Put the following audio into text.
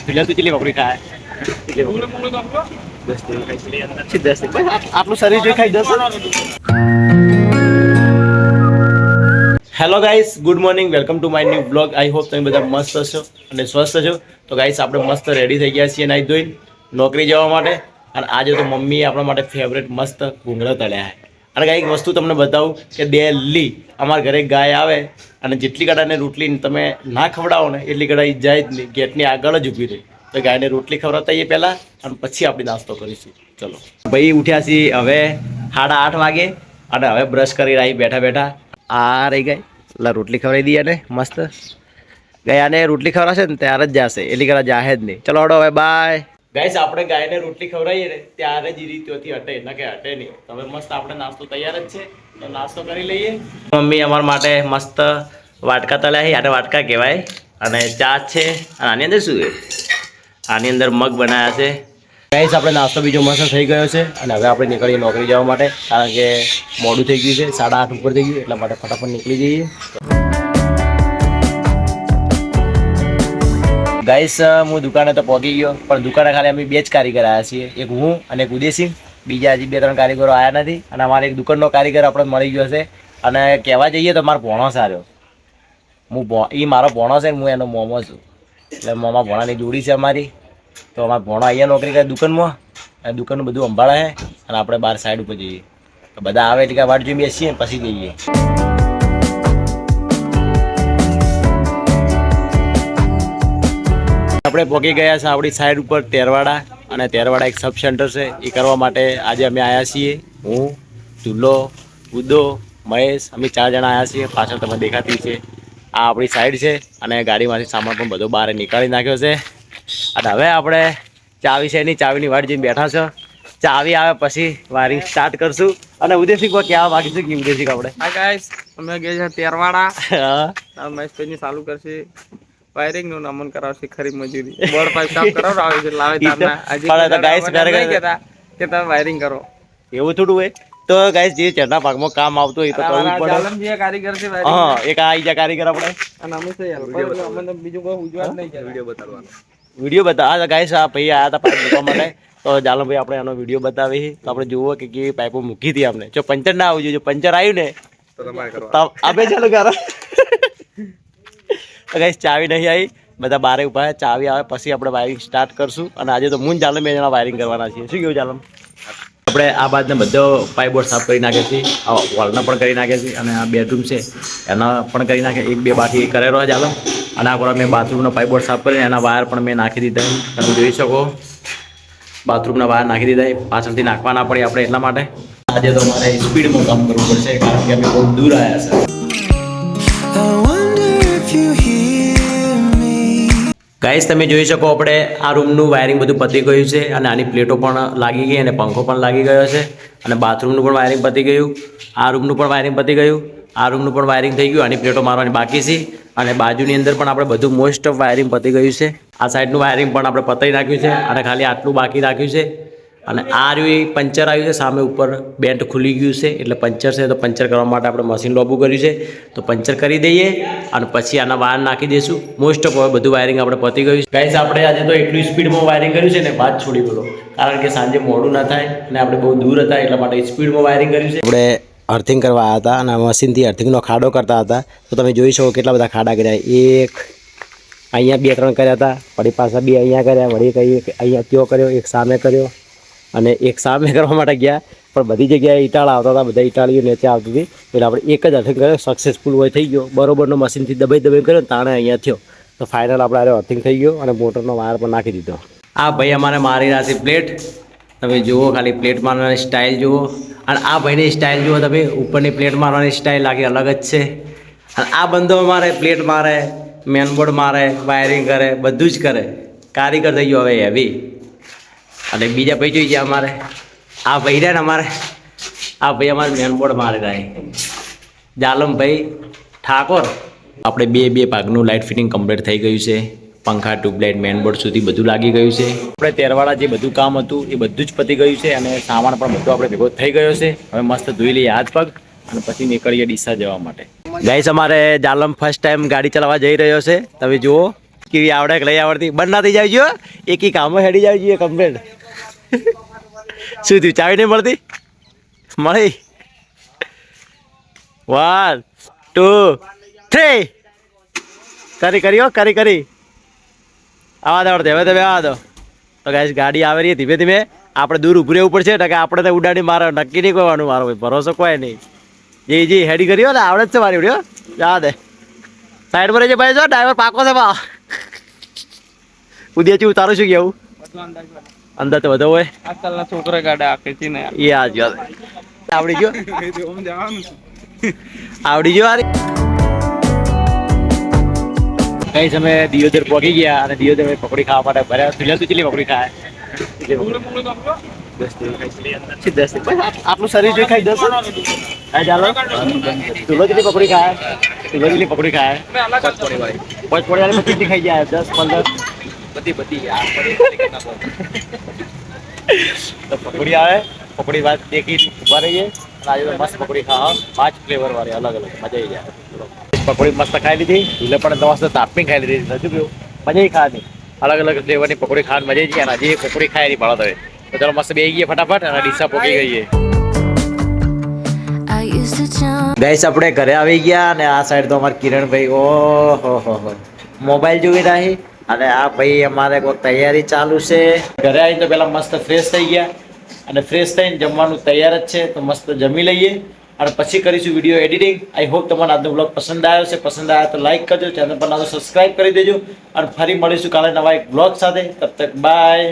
પેલા તો ચીલી પકોડી ખાય આપણું શરીર જે ખાઈ 10. Hello guys, good morning, welcome to my new blog. I hope તમે બધા મસ્ત હશો અને સ્વસ્થ છો. તો ગાઈસ આપણે મસ્ત રેડી થઈ ગયા છીએ નાઈ ધોઈને નોકરી જવા માટે. અને આજે તો મમ્મીએ આપણા માટે ફેવરેટ મસ્ત ભૂંગળા તળ્યા છે. અને ગાઈસ વસ્તુ તમને બતાવું કે ડેલી અમારા ઘરે ગાય આવે અને જેટલી કડાને રોટલી તમે ના ખવડાવો ને એટલી કડા જાય જ નહીં, ગેટની આગળ જ ઊભી રહી. તો ગાયને રોટલી ખવડાવતા આવીએ પહેલાં અને પછી આપણે નાસ્તો કરીશું. ચલો ભાઈ, ઉઠ્યા છીએ હવે 8:30 વાગે અને હવે બ્રશ કરી રહી બેઠા બેઠા. આ રહી ગઈ એટલે રોટલી ખવડાવી દઈએ ને મસ્ત. ગાયને રોટલી ખવડાવશે ને ત્યારે જ જશે, એટલી કડા જાહે જ નહીં. ચલો હડો હવે બાય. ગાઈસ, આપણે ગાયને રોટલી ખવડાવીએ ને ત્યારે જ રીતોથી હટે, ન કે હટે નહીં. હવે મસ્ત આપણે નાસ્તો તૈયાર જ છે, તો નાસ્તો કરી લઈએ. મમ્મી અમારા માટે મસ્ત વાટકા તળ્યા છે, આને વાટકા કહેવાય. અને ચા છે. અને આની અંદર શું છે? આની અંદર મગ બનાવ્યા છે. ગાઈસ, આપણે નાસ્તો બીજો મસ્ત થઈ ગયો છે અને હવે આપણે નીકળીએ નોકરી જવા માટે, કારણ કે મોડું થઈ ગયું છે, 8:30 ઉપર થઈ ગયું, એટલા માટે ફટાફટ નીકળી જઈએ. ગાઈસ, હું દુકાને તો પહોંચી ગયો, પણ દુકાને ખાલી અમે 2 જ કારીગર આવ્યા છીએ, એક હું અને એક ઉદયસિંહ. બીજા હજી 2-3 કારીગરો આવ્યા નથી. અને અમારે એક દુકાનનો કારીગર આપણે મળી ગયો છે. અને કહેવા જઈએ તો મારો ભોણો સારો, એ મારો ભોણો છે ને હું એનો મોમો છું, એટલે મોમા ભોણાની જોડી છે અમારી. તો અમારા ભોણો અહીંયા નોકરી કરે દુકાનમાં, અને દુકાનનું બધું સંભાળે છે. અને આપણે બહાર સાઈડ ઉપર જઈએ, તો બધા આવે એટલે વાટ જોઈ બેસીએ પછી જઈએ. આપણે પહોંચી ગયા છે આપણી સાઈડ ઉપર તેરવાડા, અને તેરવાડા એક સબ સેન્ટર છે. એ કરવા માટે આજે અમે આવ્યા છીએ. હું, ચૂલો, ઉદો, મહેશ, અમે 4 જણા આવ્યા છીએ. પાછળ તમે દેખાતી છે આ આપણી સાઈડ છે. અને ગાડીમાંથી સામાન પણ બધો બહાર નીકાળી નાખ્યો છે. અને હવે આપણે ચાવી છે એની ચાવીની વાટ જઈને બેઠા છો. ચાવી આવે પછી વારી સ્ટાર્ટ કરશું. અને ઉદયસિંહ કોઈ કહેવા માંગીશું કે ઉદયસિંહ આપણે હા ગાઈસ, અમે ગયા છે તેરવાડા. મહેશભાઈ ચાલુ કરશે વાયરિંગ નું નમન કરાવશે, ખરી મજૂરી બોર્ડ પાઇપ સાફ કરાવડાવે છે, લાવે તારના. હજી તો ગાઈસ કહેતા કે તમે વાયરિંગ કરો, એવું થોડું હોય. તો ગાઈસ, જે ચરના ભાગમાં કામ આવતું હોય તો કરવું જ પડે. જાલમજી કારીગર છે વાયરિંગ. હા, એક આ ઈજા કારીગર આપણે. અને અમે છે યાર અમને બીજું કોઈ ઉજવાત નહીં છે. વિડિયો બતાવવાનો, વિડીયો બતાવ. ગાઈસ, આ ભાઈ આવ્યા હતા પાઇપ મૂકવા માટે. તો જાલમભાઈ આપણે એનો વિડીયો બતાવી. તો આપણે જોવો કે કેવી પાઇપો મૂકી હતી આપણે. જો પંચર ના આવવું જોઈએ, જો પંચર આવ્યું ને તો તમારે કરો. આપે ચાલુ કરો. તો ગાઈસ, ચાવી નહીં આવી, બધા બારે ઉભા. ચાવી આવે પછી આપણે વાયરિંગ સ્ટાર્ટ કરશું. અને આજે તો હું જાલમ 2 જણા વાયરિંગ કરવાના છીએ. શું કેવું જાલમ? આપણે આ બાજને બધો પાઇપબોર્ડ સાફ કરી નાખીએ છીએ. આ વોલના પણ કરી નાખ્યા છીએ. અને આ બેડરૂમ છે એના પણ કરી નાખ્યા. 1-2 બાકી કરેલો છે જાલમ. અને આ મેં બાથરૂમનો પાઇપબોર્ડ સાફ કરીને એના વાયર પણ મેં નાખી દીધા. તમે જોઈ શકો બાથરૂમના વાયર નાખી દીધા. પાછળથી નાખવા ના પડે આપણે, એટલા માટે. આજે તો મારે સ્પીડમાં કામ કરવું પડશે, કારણ કે અમે બહુ દૂર આવ્યા છે. ગાઈસ, તમે જોઈ શકો આપણે આ રૂમનું વાયરિંગ બધું પતી ગયું છે. અને આની પ્લેટો પણ લાગી ગઈ અને પંખો પણ લાગી ગયો છે. અને બાથરૂમનું પણ વાયરિંગ પતી ગયું. આ રૂમનું પણ વાયરિંગ પતી ગયું. આ રૂમનું પણ વાયરિંગ થઈ ગયું. આની પ્લેટો મારવાની બાકી છે. અને બાજુની અંદર પણ આપણે બધું મોસ્ટ ઓફ વાયરિંગ પતી ગયું છે. આ સાઈડનું વાયરિંગ પણ આપણે પતાવી નાખ્યું છે. અને ખાલી આટલું બાકી રાખ્યું છે. અને આ રહ્યું પંચર આવ્યું છે સામે ઉપર, બેન્ટ ખુલી ગયું છે એટલે પંચર છે. તો પંચર કરવા માટે આપણે મશીન લોબું કર્યું છે, તો પંચર કરી દઈએ અને પછી આના વાયર નાખી દઈશું. મોસ્ટ ઓફ હવે બધું વાયરિંગ આપણે પતી ગયું છે. ગાઈસ, આપણે આજે તો એટલું સ્પીડમાં વાયરિંગ કર્યું છે ને વાત છોડી બોલો, કારણ કે સાંજે મોડું ના થાય અને આપણે બહુ દૂર હતા એટલા માટે સ્પીડમાં વાયરિંગ કર્યું છે. આપણે અર્થિંગ કરવા આવ્યા હતા અને મશીનથી અર્થિંગનો ખાડો કરતા હતા. તો તમે જોઈ શકો કેટલા બધા ખાડા કર્યા. એક અહીંયા 2-3 કર્યા હતા, વળી પાછા 2 અહીંયા કર્યા, વળી કંઈ અહીંયા ત્યો કર્યો, એક સામે કર્યો અને એક સામે કરવા માટે ગયા. પણ બધી જગ્યાએ ઈટાળા આવતા હતા, બધા ઈટાળીઓ નીચે આવતી હતી. એટલે આપણે એક જ અર્થિંગ કર્યો, સક્સેસફુલ હોય થઈ ગયો. બરોબરનો મશીનથી દબાઈ કર્યો ને તાણે અહીંયા થયો. તો ફાઇનલ આપણે અર્થિંગ થઈ ગયો અને મોટરનો વાયર પણ નાખી દીધો. આ ભાઈ અમારે મારી રહ્યા છે પ્લેટ. તમે જુઓ ખાલી પ્લેટ મારવાની સ્ટાઇલ જુઓ. અને આ ભાઈની સ્ટાઇલ જુઓ તમે, ઉપરની પ્લેટ મારવાની સ્ટાઇલ આખી અલગ જ છે. અને આ બંધો મારે પ્લેટ મારે, મેનબોર્ડ મારે, વાયરિંગ કરે, બધું જ કરે. કારીગર થઈ ગયો હવે હેવી. અને બીજા ભાઈ જોઈ ગયા અમારે આ ભાઈ રહ્યા ને, અમારે આ ભાઈ અમારે મેનબોર્ડ મારે રહ્યા જાલમભાઈ ઠાકોર. આપણે 2 ભાગનું લાઇટ ફિટિંગ કમ્પ્લીટ થઈ ગયું છે. પંખા, ટ્યુબલાઇટ, મેનબોર્ડ સુધી બધું લાગી ગયું છે. આપણે તેરવાડા જે બધું કામ હતું એ બધું જ પતી ગયું છે. અને સામાન પણ બધો આપણે ભેગો થઈ ગયો છે. હવે મસ્ત ધોઈ લઈએ હાથ પગ અને પછી નીકળીએ ડીસા જવા માટે. ગાઈસ, અમારે જાલમ ફર્સ્ટ ટાઈમ ગાડી ચલાવવા જઈ રહ્યો છે. તમે જુઓ કેવી આવડે કે લઈ આવડતી બંધ ના થઈ જાય જો એકી કામો હેડી જાય જોઈએ કમ્પ્લેટ શું થયું ચાવી નહીં મળતી મળી 1 2 3 કર્યો કરી આવા દો હવે તમે આવા દો તો ગાઈસ ગાડી આવે રહી ધીમે ધીમે આપણે દૂર ઉભું રહેવું પડશે કે આપણે તો ઉડાડી મારો નક્કી નહીં કરવાનું મારો ભરોસો કોઈ નહીં જી હેડી કર્યો ને આવડે જ છે મારી ઉડ્યો જા દે સાઈડ પર રહેજે ભાઈ જો ડ્રાઈવર પાકો છે બા ઉદ્યાથી ઉતારું છું કેવું અંદર તો વધુ હોય આજકાલના છોકરા ગાડા આખેથી ને એ આ જ આવડી ગયો આવડી ગયો આરી કઈ સમય દિયોદર પહોંચી ગયા અને દિયોદર પકોડી ખાવા માટે ભર્યા તું ચીલી પકોડી ખાય 10 આપણું શરીર જોઈ ખાઈ 10 હા ચાલો તુલો જેટલી પકોડી ખાય પોચ પોડી વાળી કેટલી ખાઈ જાય 10 15 બધી તો પકોડી આવે પકોડી વાત દેખી ઉભા રહીએ અને આજે તો મસ્ત પકોડી ખાવા 5 ફ્લેવર વાળી અલગ અલગ મજા આવી જાય પકોડી મસ્ત ખાઈ લીધી ઢીલે પણ મસ્ત તાપી ખાઈ લીધી નથી પીવું મજા ખાવાની અલગ અલગ ફ્લેવરની પકોડી ખાવાની મજા આવી અને હજી પકોડી ખાઈ નહીં ભાડો હવે તો ચાલો મસ્ત બેસી ગઈએ ફટાફટ અને ડીસા પોકી ગઈએ ગાઈસ આપણે ઘરે આવી ગયા અને આ સાઈડ તો અમારા કિરણભાઈ ઓહો મોબાઈલ જોઈ રહી અને આ ભાઈ અમારે કોઈ તૈયારી ચાલુ છે ઘરે આવી તો પેલા મસ્ત ફ્રેશ થઈ ગયા અને ફ્રેશ થઈને જમવાનું તૈયાર જ છે તો મસ્ત જમી લઈએ અને પછી કરીશું વિડીયો એડિટિંગ આઈ હોપ તમને આજનો બ્લોગ પસંદ આવ્યો છે પસંદ આવ્યો તો લાઈક કરજો ચેનલ પર ના તો સબસ્ક્રાઇબ કરી દેજો અને ફરી મળીશું કાલે નવા એક બ્લોગ સાથે તબ તક બાય